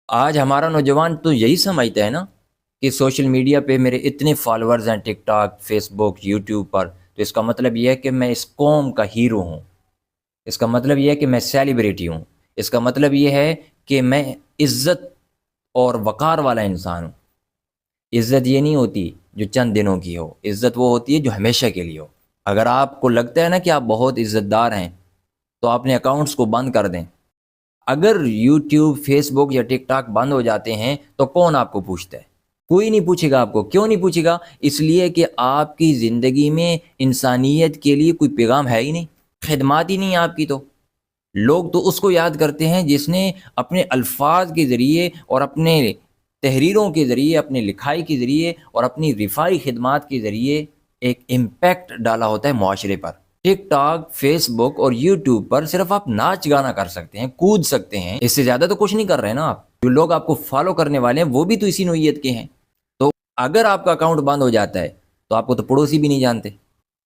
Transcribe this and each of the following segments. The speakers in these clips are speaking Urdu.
آج ہمارا نوجوان تو یہی سمجھتا ہے نا کہ سوشل میڈیا پہ میرے اتنے فالورز ہیں، ٹک ٹاک، فیس بک، یوٹیوب پر، تو اس کا مطلب یہ ہے کہ میں اس قوم کا ہیرو ہوں، اس کا مطلب یہ ہے کہ میں سیلیبریٹی ہوں، اس کا مطلب یہ ہے کہ میں عزت اور وقار والا انسان ہوں۔ عزت یہ نہیں ہوتی جو چند دنوں کی ہو، عزت وہ ہوتی ہے جو ہمیشہ کے لیے ہو۔ اگر آپ کو لگتا ہے نا کہ آپ بہت عزت دار ہیں تو اپنے اکاؤنٹس کو بند کر دیں۔ اگر یوٹیوب، فیس بک یا ٹک ٹاک بند ہو جاتے ہیں تو کون آپ کو پوچھتا ہے؟ کوئی نہیں پوچھے گا آپ کو۔ کیوں نہیں پوچھے گا؟ اس لیے کہ آپ کی زندگی میں انسانیت کے لیے کوئی پیغام ہے ہی نہیں، خدمات ہی نہیں ہے آپ کی۔ تو لوگ تو اس کو یاد کرتے ہیں جس نے اپنے الفاظ کے ذریعے اور اپنے تحریروں کے ذریعے، اپنے لکھائی کے ذریعے اور اپنی رفاعی خدمات کے ذریعے ایک امپیکٹ ڈالا ہوتا ہے معاشرے پر۔ ٹک ٹاک، فیس بک اور یوٹیوب پر صرف آپ ناچ گانا کر سکتے ہیں، کود سکتے ہیں، اس سے زیادہ تو کچھ نہیں کر رہے نا آپ۔ جو لوگ آپ کو فالو کرنے والے ہیں وہ بھی تو اسی نوعیت کے ہیں۔ تو اگر آپ کا اکاؤنٹ بند ہو جاتا ہے تو آپ کو تو پڑوسی بھی نہیں جانتے۔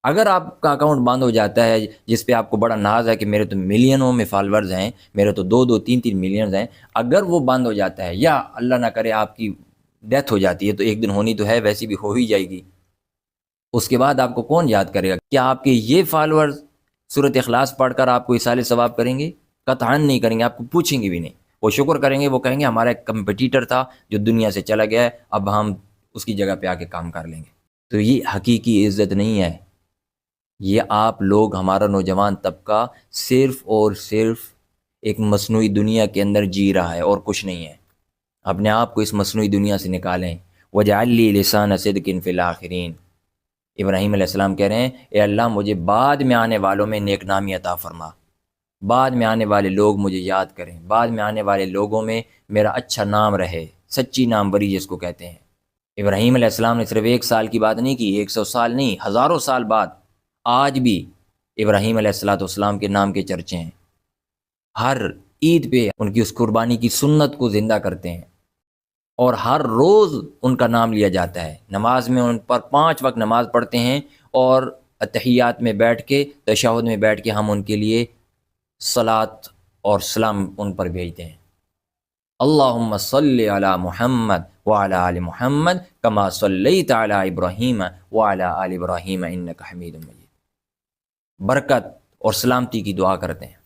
اگر آپ کا اکاؤنٹ بند ہو جاتا ہے جس پہ آپ کو بڑا ناز ہے کہ میرے تو ملینوں میں فالورز ہیں، میرے تو 2-2 3-3 ملینز ہیں، اگر وہ بند ہو جاتا ہے یا اللہ نہ کرے آپ کی ڈیتھ ہو جاتی ہے، تو ایک دن ہونی تو ہے، ویسی بھی ہو ہی جائے گی، اس کے بعد آپ کو کون یاد کرے گا؟ کیا آپ کے یہ فالورز سورۃ اخلاص پڑھ کر آپ کو اصالہ ثواب کریں گے؟ قطعاً نہیں کریں گے، آپ کو پوچھیں گے بھی نہیں۔ وہ شکر کریں گے، وہ کہیں گے ہمارا ایک کمپٹیٹر تھا جو دنیا سے چلا گیا ہے، اب ہم اس کی جگہ پہ آ کے کام کر لیں گے۔ تو یہ حقیقی عزت نہیں ہے۔ یہ آپ لوگ، ہمارا نوجوان طبقہ صرف اور صرف ایک مصنوعی دنیا کے اندر جی رہا ہے اور کچھ نہیں ہے۔ اپنے آپ کو اس مصنوعی دنیا سے نکالیں۔ وَجَعَلْ لِي لِسَانَ صِدْقٍ فِي الْآخِرِينَ۔ ابراہیم علیہ السلام کہہ رہے ہیں، اے اللہ مجھے بعد میں آنے والوں میں نیک نامی عطا فرما، بعد میں آنے والے لوگ مجھے یاد کریں، بعد میں آنے والے لوگوں میں میرا اچھا نام رہے، سچی نام بری جس کو کہتے ہیں۔ ابراہیم علیہ السلام نے صرف 1 سال کی بات نہیں کی، 100 سال نہیں، ہزاروں سال بعد آج بھی ابراہیم علیہ السلام کے نام کے چرچے ہیں۔ ہر عید پہ ان کی اس قربانی کی سنت کو زندہ کرتے ہیں اور ہر روز ان کا نام لیا جاتا ہے۔ نماز میں ان پر 5 وقت نماز پڑھتے ہیں اور اتحیات میں بیٹھ کے، تشہد میں بیٹھ کے ہم ان کے لیے صلاۃ اور سلام ان پر بھیجتے ہیں۔ اللہم صلی علی محمد وعلی آل محمد کما صلیت علی ابراہیم وعلی آل ابراہیم انک حمید مجید۔ برکت اور سلامتی کی دعا کرتے ہیں۔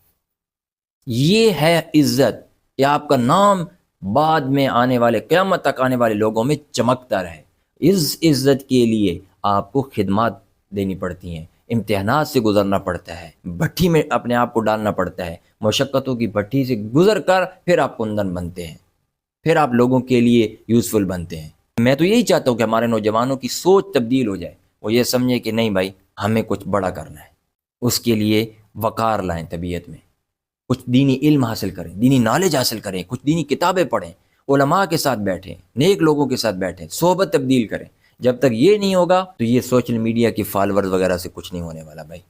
یہ ہے عزت کہ آپ کا نام بعد میں آنے والے، قیامت تک آنے والے لوگوں میں چمکتا رہے۔ اس عزت کے لیے آپ کو خدمات دینی پڑتی ہیں، امتحانات سے گزرنا پڑتا ہے، بھٹی میں اپنے آپ کو ڈالنا پڑتا ہے، مشقتوں کی بھٹی سے گزر کر پھر آپ کندن بنتے ہیں، پھر آپ لوگوں کے لیے یوزفل بنتے ہیں۔ میں تو یہی چاہتا ہوں کہ ہمارے نوجوانوں کی سوچ تبدیل ہو جائے، وہ یہ سمجھے کہ نہیں بھائی ہمیں کچھ بڑا کرنا ہے، اس کے لیے وقار لائیں طبیعت میں، کچھ دینی علم حاصل کریں، دینی نالج حاصل کریں، کچھ دینی کتابیں پڑھیں، علماء کے ساتھ بیٹھیں، نیک لوگوں کے ساتھ بیٹھیں، صحبت تبدیل کریں۔ جب تک یہ نہیں ہوگا تو یہ سوشل میڈیا کی فالورز وغیرہ سے کچھ نہیں ہونے والا بھائی۔